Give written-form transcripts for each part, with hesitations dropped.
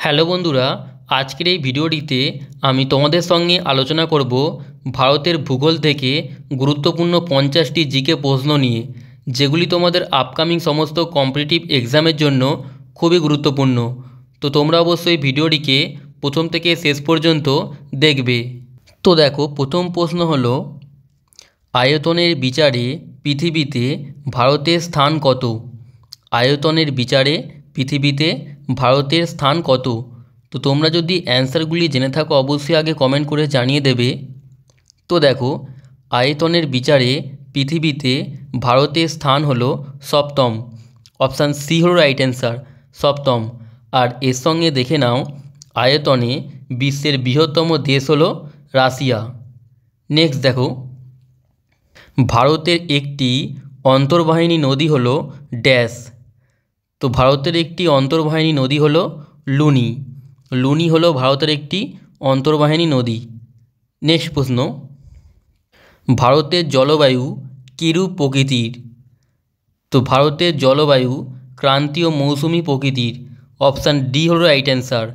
Hello বন্ধুরা, আজকের এই ভিডিওটিতে আমি তোমাদের সঙ্গে আলোচনা করব ভারতের ভূগোল থেকে গুরুত্বপূর্ণ 50টি জিকে প্রশ্ন নিয়ে, যেগুলি তোমাদের আপকামিং সমস্ত কম্পিটিটিভ এক্সামের জন্য খুবই গুরুত্বপূর্ণ। তো তোমরা অবশ্যই ভিডিওটিকে প্রথম থেকে শেষ পর্যন্ত দেখবে। তো দেখো, প্রথম প্রশ্ন হলো, আয়তনের বিচারে পৃথিবীতে ভারতের স্থান কত? আয়তনের বিচারে পৃথিবীতে ভারতের স্থান কত? তো তোমরা যদি অ্যান্সারগুলি জেনে থাকো অবশ্যই আগে কমেন্ট করে জানিয়ে দেবে। তো দেখো, আয়তনের বিচারে পৃথিবীতে ভারতের স্থান হলো সপ্তম। অপশান সি হলো রাইট অ্যান্সার, সপ্তম। আর এর সঙ্গে দেখে নাও, আয়তনে বিশ্বের বৃহত্তম দেশ হলো রাশিয়া। নেক্সট দেখো, ভারতের একটি অন্তর্বাহিনী নদী হলো ড্যাশ। তো ভারতের একটি অন্তর্বাহিনী নদী হলো লুনি। লুনি হলো ভারতের একটি অন্তর্বাহিনী নদী। নেক্সট প্রশ্ন, ভারতের জলবায়ু কিরূপ প্রকৃতির? তো ভারতের জলবায়ু ক্রান্তীয় মৌসুমি প্রকৃতির। অপশান ডি হলো রাইট অ্যান্সার,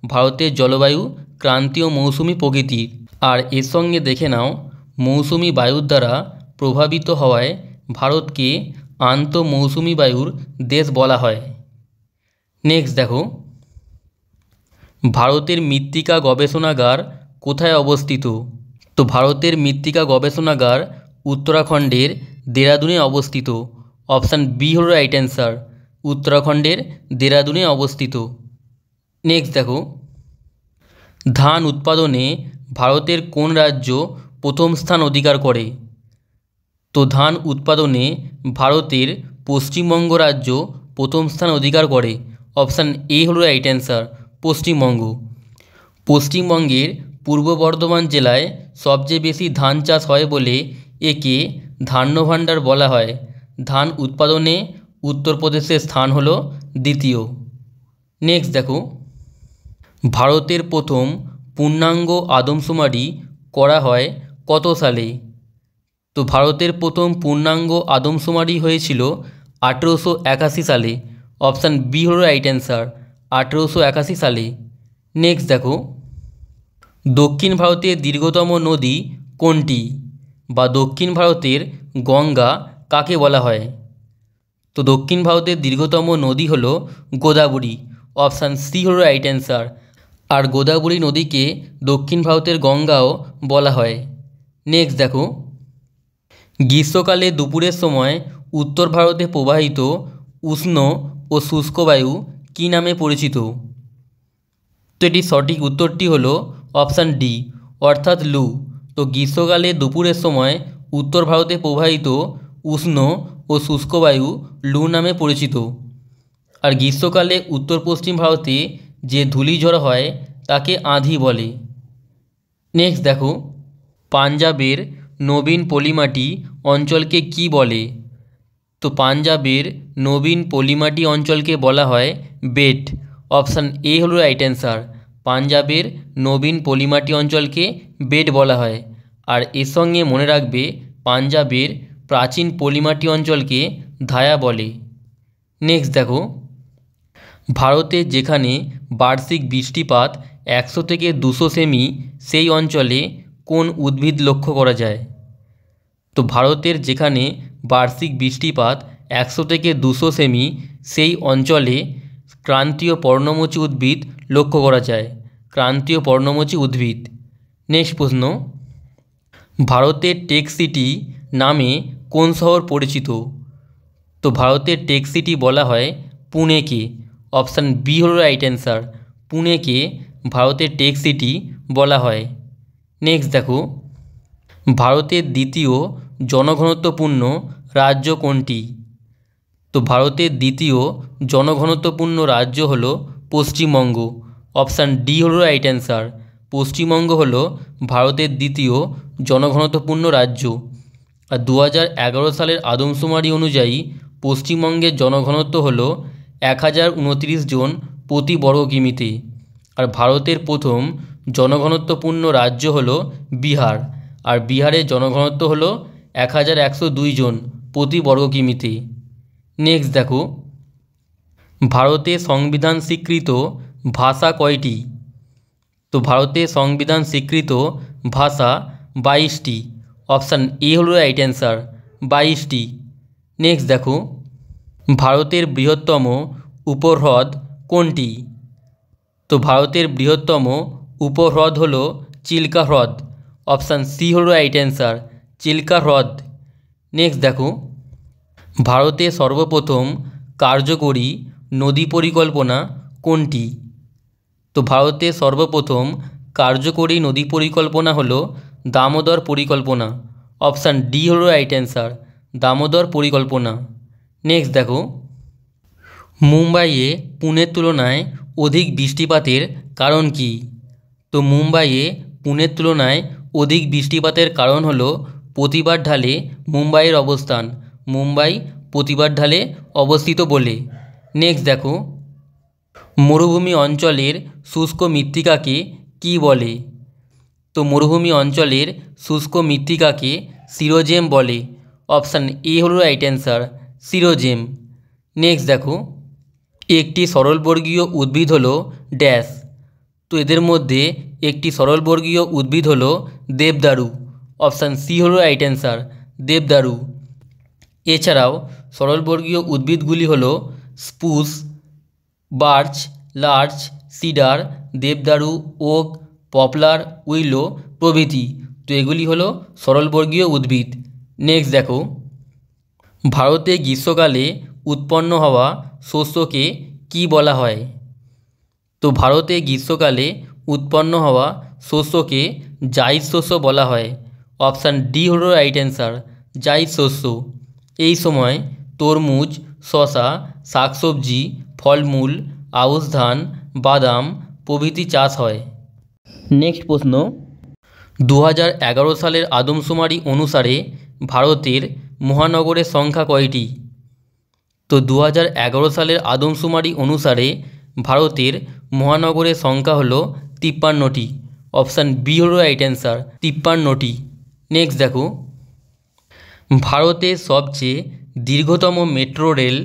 ভারতের জলবায়ু ক্রান্তীয় মৌসুমি প্রকৃতির। আর এর সঙ্গে দেখে নাও, মৌসুমি বায়ুর দ্বারা প্রভাবিত হওয়ায় ভারতকে আন্তঃমৌসুমি বায়ুর দেশ বলা হয়। নেক্সট দেখো, ভারতের মৃত্তিকা গবেষণাগার কোথায় অবস্থিত? তো ভারতের মৃত্তিকা গবেষণাগার উত্তরাখণ্ডের দেরাদুনে অবস্থিত। অপশান বি হল রাইট অ্যান্সার, উত্তরাখণ্ডের দেরাদুনে অবস্থিত। নেক্সট দেখো, ধান উৎপাদনে ভারতের কোন রাজ্য প্রথম স্থান অধিকার করে? তো ধান উৎপাদনে ভারতের পশ্চিমবঙ্গ রাজ্য প্রথম স্থান অধিকার করে। অপশান এ হলো রাইট অ্যান্সার, পশ্চিমবঙ্গ। পশ্চিমবঙ্গের পূর্ব বর্ধমান জেলায় সবচেয়ে বেশি ধান চাষ হয় বলে একে ধান্য ভাণ্ডার বলা হয়। ধান উৎপাদনে উত্তরপ্রদেশের স্থান হলো দ্বিতীয়। নেক্সট দেখো, ভারতের প্রথম পূর্ণাঙ্গ আদমশুমারি করা হয় কত সালে? তো ভারতের প্রথম পূর্ণাঙ্গ আদমশুমারি হয়েছিল 1881 সালে। অপশান বি হল রাইট অ্যান্সার, 1881 সালে। নেক্সট দেখো, দক্ষিণ ভারতের দীর্ঘতম নদী কোনটি? বা দক্ষিণ ভারতের গঙ্গা কাকে বলা হয়? তো দক্ষিণ ভারতের দীর্ঘতম নদী হলো গোদাবরী। অপশান সি হল রাইট অ্যান্সার। আর গোদাবরী নদীকে দক্ষিণ ভারতের গঙ্গাও বলা হয়। নেক্সট দেখো, গ্রীষ্মকালে দুপুরের সময় উত্তর ভারতে প্রবাহিত উষ্ণ ও শুষ্ক বায়ু কী নামে পরিচিত? তো এটি সঠিক উত্তরটি হলো অপশান ডি, অর্থাৎ লু। তো গ্রীষ্মকালে দুপুরের সময় উত্তর ভারতে প্রবাহিত উষ্ণ ও শুষ্ক বায়ু লু নামে পরিচিত। আর গ্রীষ্মকালে উত্তর পশ্চিম ভারতে যে ধূলিঝড় হয় তাকে আঁধি বলে। নেক্সট দেখো, পাঞ্জাবের নবীন পলিমাটি অঞ্চলকে কি বলে? তো পাঞ্জাবের নবীন পলিমাটি অঞ্চলকে বলা হয় বেট। অপশান এ হলো রাইট অ্যান্সার, পাঞ্জাবের নবীন পলিমাটি অঞ্চলকে বেট বলা হয়। আর এর সঙ্গে মনে রাখবে, পাঞ্জাবের প্রাচীন পলিমাটি অঞ্চলকে ধায়া বলে। নেক্সট দেখো, ভারতে যেখানে বার্ষিক বৃষ্টিপাত 100 থেকে 200 সেমি, সেই অঞ্চলে কোন উদ্ভিদ লক্ষ্য করা যায়? তো ভারতের যেখানে বার্ষিক বৃষ্টিপাত 100 থেকে 200 সেমি, সেই অঞ্চলে ক্রান্তীয় পর্ণমোচী উদ্ভিদ লক্ষ্য করা যায়। ক্রান্তীয় পর্ণমোচী উদ্ভিদ। নেক্সট প্রশ্ন, ভারতের টেক সিটি নামে কোন শহর পরিচিত? তো ভারতের টেক সিটি বলা হয় পুনেকে। অপশান বি হল রাইট অ্যান্সার, পুনেকে ভারতের টেক সিটি বলা হয়। নেক্সট দেখো, ভারতের দ্বিতীয় জনঘনত্বপূর্ণ রাজ্য কোনটি? তো ভারতের দ্বিতীয় জনঘনত্বপূর্ণ রাজ্য হলো পশ্চিমবঙ্গ। অপশান ডি হল রাইট অ্যান্সার, পশ্চিমবঙ্গ হলো ভারতের দ্বিতীয় জনঘনত্বপূর্ণ রাজ্য। আর 2011 সালের আদমশুমারি অনুযায়ী পশ্চিমবঙ্গের জনঘনত্ব হলো 1029 জন প্রতি বর্গ কিমিতে। আর ভারতের প্রথম জনঘনত্বপূর্ণ রাজ্য হলো বিহার। আর বিহারের জনঘনত্ব হলো 1102 জন প্রতি বর্গ কিমিতে। নেক্সট দেখো, ভারতে সংবিধান স্বীকৃত ভাষা কয়টি? তো ভারতের সংবিধান স্বীকৃত ভাষা 22টি। অপশান এ হলো রাইট অ্যান্সার, 22টি। নেক্সট দেখো, ভারতের বৃহত্তম উপহ্রদ কোনটি? তো ভারতের বৃহত্তম উপহ্রদ হলো চিল্কা হ্রদ। অপশান সি হলো রাইট অ্যান্সার, চিল্কা হ্রদ। নেক্সট দেখো, ভারতের সর্বপ্রথম কার্যকরী নদী পরিকল্পনা কোনটি? তো ভারতের সর্বপ্রথম কার্যকরী নদী পরিকল্পনা হলো দামোদর পরিকল্পনা। অপশান ডি হলো রাইট অ্যান্সার, দামোদর পরিকল্পনা। নেক্সট দেখো, মুম্বাইয়ে পুনের তুলনায় অধিক বৃষ্টিপাতের কারণ কী? তো মুম্বাইয়ে পুনের তুলনায় অধিক বৃষ্টিপাতের কারণ হলো প্রতিবার ঢালে মুম্বাইয়ের অবস্থান। মুম্বাই প্রতিবার ঢালে অবস্থিত বলে। নেক্সট দেখো, মরুভূমি অঞ্চলের শুষ্ক মৃত্তিকাকে কী বলে? তো মরুভূমি অঞ্চলের শুষ্ক মৃত্তিকাকে সিরোজেম বলে। অপশান এ হলো রাইট অ্যান্সার, সিরোজেম। নেক্সট দেখো, একটি সরলবর্গীয় উদ্ভিদ হলো ড্যাশ। তো এদের মধ্যে একটি সরলবর্গীয় উদ্ভিদ হলো দেবদারু। অপশান সি হলো রাইট অ্যান্সার, দেবদারু। এছাড়াও সরলবর্গীয় উদ্ভিদগুলি হলো স্পুস, বার্চ, লার্চ, সিডার, দেবদারু, ওক, পপলার, উইলো প্রভৃতি। তো এগুলি হলো সরলবর্গীয় উদ্ভিদ। নেক্সট দেখো, ভারতে গ্রীষ্মকালে উৎপন্ন হওয়া শস্যকে কী বলা হয়? তো ভারতে গ্রীষ্মকালে উৎপন্ন হওয়া শস্যকে জাইদ শস্য বলা হয়। অপশান ডি হলো রাইট অ্যান্সার, জাইদ শস্য। এই সময় তরমুজ, শশা, শাকসবজি, ফলমূল, আউশ ধান, বাদাম প্রভৃতি চাষ হয়। নেক্সট প্রশ্ন, 2011 সালের আদমশুমারি অনুসারে ভারতের মহানগরের সংখ্যা কয়টি? তো 2011 সালের আদমশুমারি অনুসারে ভারতের মহানগরের সংখ্যা হলো 53টি। অপশান বি হলো রাইট অ্যান্সার, 53টি। নেক্সট দেখো, ভারতের সবচেয়ে দীর্ঘতম মেট্রো রেল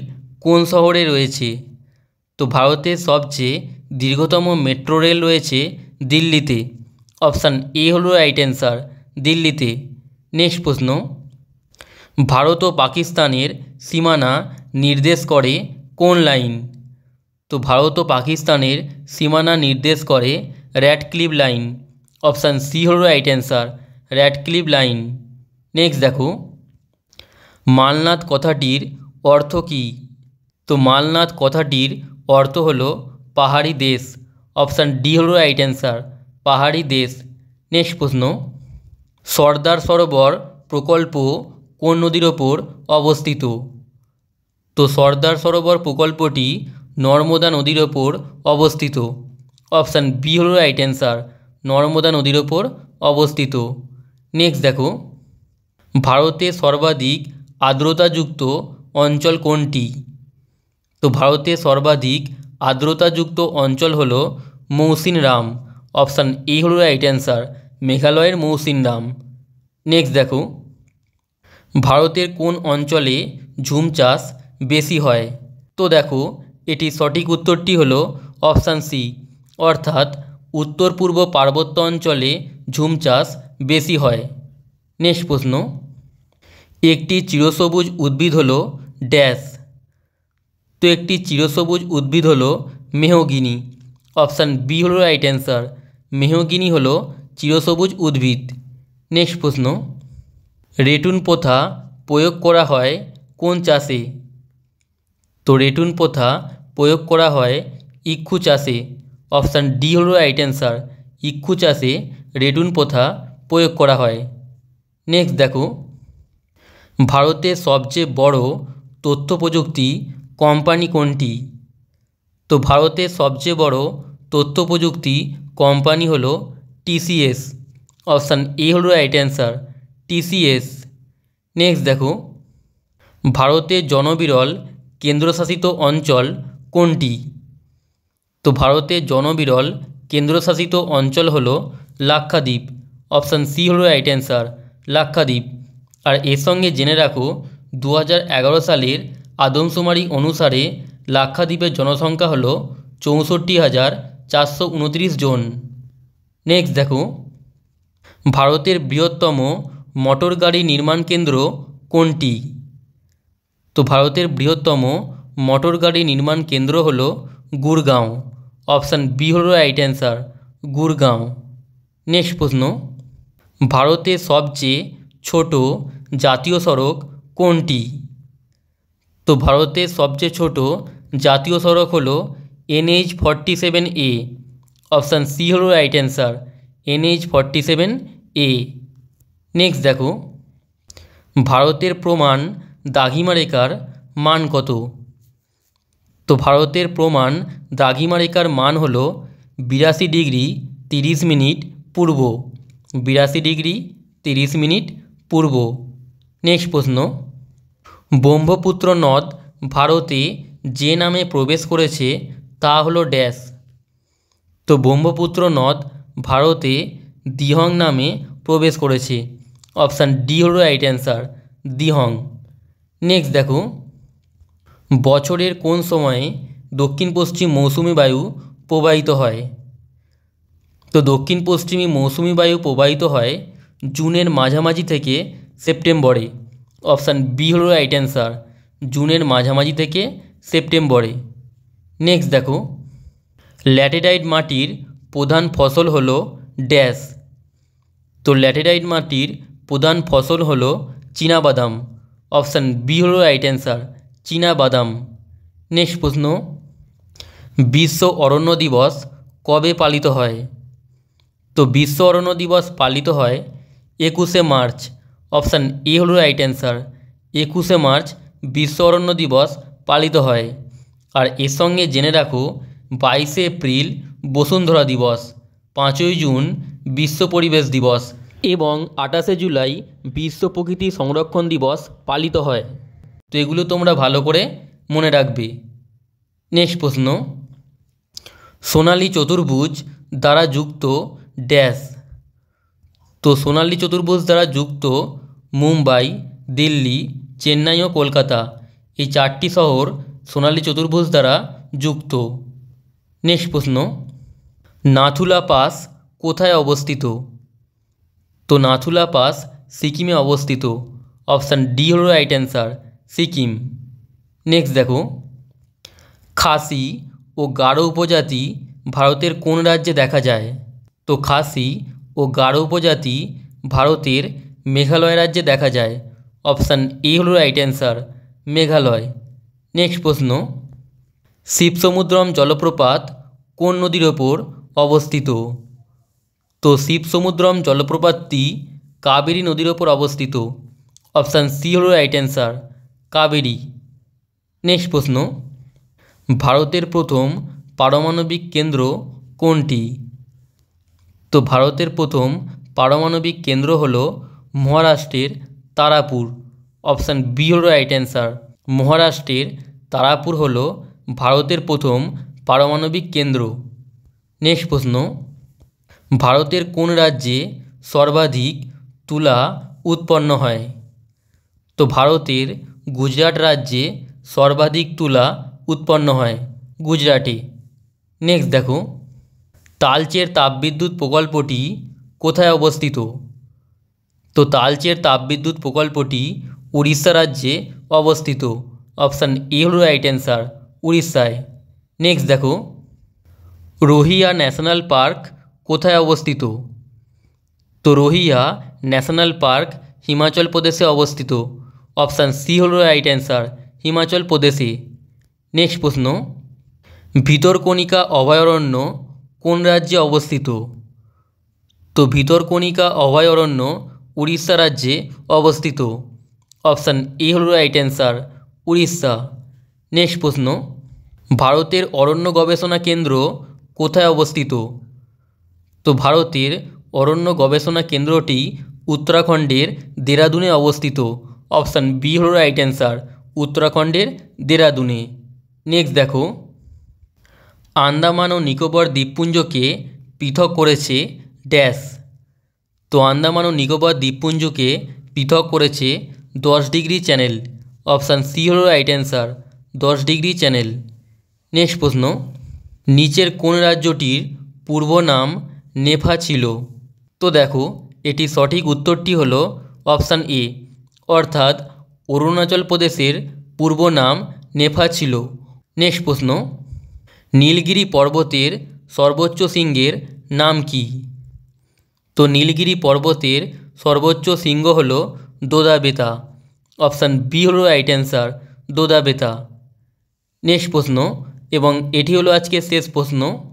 কোন শহরে রয়েছে? তো ভারতের সবচেয়ে দীর্ঘতম মেট্রো রেল রয়েছে দিল্লিতে। অপশান এ হলো রাইট অ্যান্সার, দিল্লিতে। নেক্সট প্রশ্ন, ভারত ও পাকিস্তানের সীমানা নির্দেশ করে কোন লাইন? তো ভারত ও পাকিস্তানের সীমানা নির্দেশ করে Radcliffe line. Option C right রাইট অ্যান্সার, র্যাডক্লিফ লাইন। নেক্সট দেখো, মালনাদ কথাটির অর্থ কী? তো মালনাদ কথাটির অর্থ হলো পাহাড়ি দেশ। অপশান ডি হলো রাইট অ্যান্সার, পাহাড়ি দেশ। নেক্সট প্রশ্ন, সর্দার সরোবর প্রকল্প কোন নদীর ওপর অবস্থিত? তো সর্দার সরোবর প্রকল্পটি নর্মদা নদীর ওপর অবস্থিত। অপশান বি হলো রাইট অ্যান্সার, নর্মদা নদীর ওপর অবস্থিত। নেক্সট দেখো, ভারতে সর্বাধিক আর্দ্রতাযুক্ত অঞ্চল কোনটি? তো ভারতে সর্বাধিক আর্দ্রতাযুক্ত অঞ্চল হলো মৌসিনরাম। অপশান এ হলো রাইট অ্যান্সার, মেঘালয়ের মৌসিনরাম। নেক্সট দেখো, ভারতের কোন অঞ্চলে ঝুম চাষ বেশি হয়? তো দেখো, এটি সঠিক উত্তরটি হলো অপশান সি, অর্থাৎ উত্তর পূর্ব পার্বত্য অঞ্চলে ঝুম চাষ বেশি হয়। নেক্সট প্রশ্ন, একটি চিরসবুজ উদ্ভিদ হলো ড্যাশ। তো একটি চিরসবুজ উদ্ভিদ হলো মেহগিনি। অপশান বি হলো রাইট অ্যান্সার, মেহগিনি হলো চিরসবুজ উদ্ভিদ। নেক্সট প্রশ্ন, রেটুন প্রথা প্রয়োগ করা হয় কোন চাষে? তো রেটুন প্রথা প্রয়োগ করা হয় ইক্ষু চাষে। অপশান ডি হলো রাইট অ্যান্সার, ইক্ষু চাষে রেটুন প্রথা প্রয়োগ করা হয়। নেক্সট দেখো, ভারতের সবচেয়ে বড় তথ্য প্রযুক্তি কোম্পানি কোনটি? তো ভারতের সবচেয়ে বড় তথ্য প্রযুক্তি কোম্পানি হলো টিসিএস। অপশান এ হলো রাইট অ্যান্সার, টিসিএস। নেক্সট দেখো, ভারতের জনবিরল কেন্দ্রশাসিত অঞ্চল কোনটি? তো ভারতের জনবিরল কেন্দ্রশাসিত অঞ্চল হলো লাক্ষাদ্বীপ। অপশান সি হলো রাইট অ্যান্সার, লাক্ষাদ্বীপ। আর এর সঙ্গে জেনে রাখো, 2011 সালের আদমশুমারি অনুসারে লাক্ষাদ্বীপের জনসংখ্যা হলো 64,429 জন। নেক্সট দেখো, ভারতের বৃহত্তম মোটর গাড়ি নির্মাণ কেন্দ্র কোনটি? তো ভারতের বৃহত্তম মোটর গাড়ি নির্মাণ কেন্দ্র হলো গুরগাঁও। অপশান বি হলো রাইট অ্যান্সার, গুরগাঁও। নেক্সট প্রশ্ন, ভারতের সবচেয়ে ছোট জাতীয় সড়ক কোনটি? তো ভারতের সবচেয়ে ছোট জাতীয় সড়ক হলো NH47A। অপশান সি হলো রাইট অ্যান্সার, NH47A। নেক্সট দেখো, ভারতের প্রমাণ দ্রাঘিমারেখার মান কত? তো ভারতের প্রমাণ দ্রাঘিমারেখার মান হলো 82 ডিগ্রি 30 মিনিট পূর্ব। 82 ডিগ্রি 30 মিনিট পূর্ব। নেক্সট প্রশ্ন, ব্রহ্মপুত্র নদ ভারতে যে নামে প্রবেশ করেছে তা হলো ড্যাশ। তো ব্রহ্মপুত্র নদ ভারতে দিহং নামে প্রবেশ করেছে। অপশান ডি হলো রাইট অ্যান্সার, দিহং। নেক্সট দেখো, বছরের কোন সময়ে দক্ষিণ পশ্চিম মৌসুমি বায়ু প্রবাহিত হয়? তো দক্ষিণ পশ্চিমী মৌসুমি বায়ু প্রবাহিত হয় জুনের মাঝামাঝি থেকে সেপ্টেম্বরে। অপশান বি হলো রাইট অ্যান্সার, জুনের মাঝামাঝি থেকে সেপ্টেম্বরে। নেক্সট দেখো, ল্যাটেরাইট মাটির প্রধান ফসল হলো ড্যাশ। তো ল্যাটেরাইট মাটির প্রধান ফসল হলো চীনাবাদাম। অপশান বি হলো রাইট অ্যান্সার, চীনাবাদাম। নেক্সট প্রশ্ন, বিশ্ব অরণ্য দিবস কবে পালিত হয়? তো বিশ্ব অরণ্য দিবস পালিত হয় 21শে মার্চ। অপশান এ হলো রাইট অ্যান্সার, 21শে মার্চ বিশ্ব অরণ্য দিবস পালিত হয়। আর এর সঙ্গে জেনে রাখো 22শে এপ্রিল বসুন্ধরা দিবস, 5ই জুন বিশ্ব পরিবেশ দিবস এবং 28শে জুলাই বিশ্ব প্রকৃতি সংরক্ষণ দিবস পালিত হয়। তো এগুলো তোমরা ভালো করে মনে রাখবে। নেক্সট প্রশ্ন, সোনালী চতুর্ভুজ দ্বারা যুক্ত ড্যাশ। তো সোনালী চতুর্ভুজ দ্বারা যুক্ত মুম্বাই, দিল্লি, চেন্নাই ও কলকাতা, এই 4টি শহর সোনালী চতুর্ভুজ দ্বারা যুক্ত। নেক্সট প্রশ্ন, নাথুলা পাস কোথায় অবস্থিত? তো নাথুলা পাস সিকিমে অবস্থিত। অপশান ডি হলো রাইট অ্যান্সার, সিকিম। নেক্সট দেখো, খাসি ও গারো উপজাতি ভারতের কোন রাজ্যে দেখা যায়? তো খাসি ও গারো উপজাতি ভারতের মেঘালয় রাজ্যে দেখা যায়। অপশান এ হলো রাইট অ্যান্সার, মেঘালয়। নেক্সট প্রশ্ন, শিবসমুদ্রম জলপ্রপাত কোন নদীর ওপর অবস্থিত? তো শিবসমুদ্রম জলপ্রপাতটি কাবেরী নদীর ওপর অবস্থিত। অপশান সি হলো রাইট অ্যান্সার, কাবেরী। নেক্সট প্রশ্ন, ভারতের প্রথম পারমাণবিক কেন্দ্র কোনটি? তো ভারতের প্রথম পারমাণবিক কেন্দ্র হলো মহারাষ্ট্রের তারাপুর। অপশান বি হলো রাইট অ্যান্সার, মহারাষ্ট্রের তারাপুর হলো ভারতের প্রথম পারমাণবিক কেন্দ্র। নেক্সট প্রশ্ন, ভারতের কোন রাজ্যে সর্বাধিক তুলা উৎপন্ন হয়? তো ভারতের গুজরাট রাজ্যে সর্বাধিক তুলা উৎপন্ন হয়, গুজরাটে। নেক্সট দেখো, তালচের তাপবিদ্যুৎ প্রকল্পটি কোথায় অবস্থিত? তো তালচের তাপবিদ্যুৎ প্রকল্পটি উড়িষ্যা রাজ্যে অবস্থিত। অপশান এ হলো রাইট অ্যান্সার, উড়িষ্যায়। নেক্সট দেখো, রোহিয়া ন্যাশনাল পার্ক কোথায় অবস্থিত? তো রোহিয়া ন্যাশনাল পার্ক হিমাচল প্রদেশে অবস্থিত। অপশান সি হলো রাইট অ্যান্সার, হিমাচল প্রদেশে। নেক্সট প্রশ্ন, ভিতরকণিকা অভয়ারণ্য কোন রাজ্যে অবস্থিত? তো ভিতরকণিকা অভয়ারণ্য উড়িষ্যা রাজ্যে অবস্থিত। অপশান এ হলো রাইট অ্যান্সার, উড়িষ্যা। নেক্সট প্রশ্ন, ভারতের অরণ্য গবেষণা কেন্দ্র কোথায় অবস্থিত? তো ভারতের অরণ্য গবেষণা কেন্দ্রটি উত্তরাখণ্ডের দেরাদুনে অবস্থিত। অপশান বি হলো রাইট অ্যান্সার, উত্তরাখণ্ডের দেরাদুনে। নেক্সট দেখো, আন্দামান ও নিকোবর দ্বীপপুঞ্জকে পৃথক করেছে ড্যাশ। তো আন্দামান ও নিকোবর দ্বীপপুঞ্জকে পৃথক করেছে 10 degree channel. Option C right রাইট অ্যান্সার, 10 ডিগ্রি চ্যানেল। নেক্সট প্রশ্ন, নিচের কোন রাজ্যটির পূর্ব নাম নেফা ছিল? তো দেখো এটি সঠিক উত্তরটি হলো অপশান এ, অর্থাৎ অরুণাচল প্রদেশের পূর্ব নাম নেফা ছিল। নেক্সট প্রশ্ন, নীলগিরি পর্বতের সর্বোচ্চ শৃঙ্গের নাম কি? তো নীলগিরি পর্বতের সর্বোচ্চ শৃঙ্গ হল দোদা-বেতা। অপশান বি হলো রাইট অ্যান্সার, দোদা-বেতা। নেক্সট প্রশ্ন, এবং এটি হলো আজকের শেষ প্রশ্ন,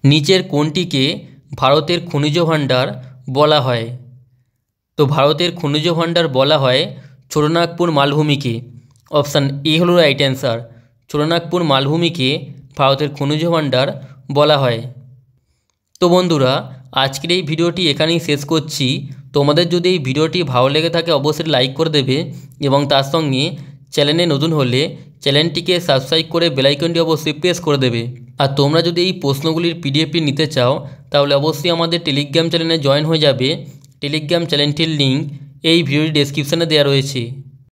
নিচের কোনটিকে ভারতের খনিজ ভাণ্ডার বলা হয়? তো ভারতের খনিজ ভাণ্ডার বলা হয় ছোটনাগপুর মালভূমিকে। অপশান এ হলো রাইট অ্যান্সার, ছোটনাগপুর মালভূমিকে ভারতের খনিজ ভাণ্ডার বলা হয়। তো বন্ধুরা, আজকের এই ভিডিওটি এখানেই শেষ করছি। তোমাদের যদি এই ভিডিওটি ভালো লেগে থাকে অবশ্যই লাইক করে দেবে এবং তার সঙ্গে চ্যানেলে নতুন হলে চ্যানেলটিকে সাবস্ক্রাইব করে বেল আইকনটি অবশ্যই প্রেস করে দেবে। আর তোমরা যদি এই প্রশ্নগুলির পিডিএফটি নিতে চাও তাহলে অবশ্যই আমাদের টেলিগ্রাম চ্যানেলে জয়েন হয়ে যাবে। টেলিগ্রাম চ্যানেলটির লিঙ্ক এই ভিডিওর ডেসক্রিপশানে দেওয়া রয়েছে।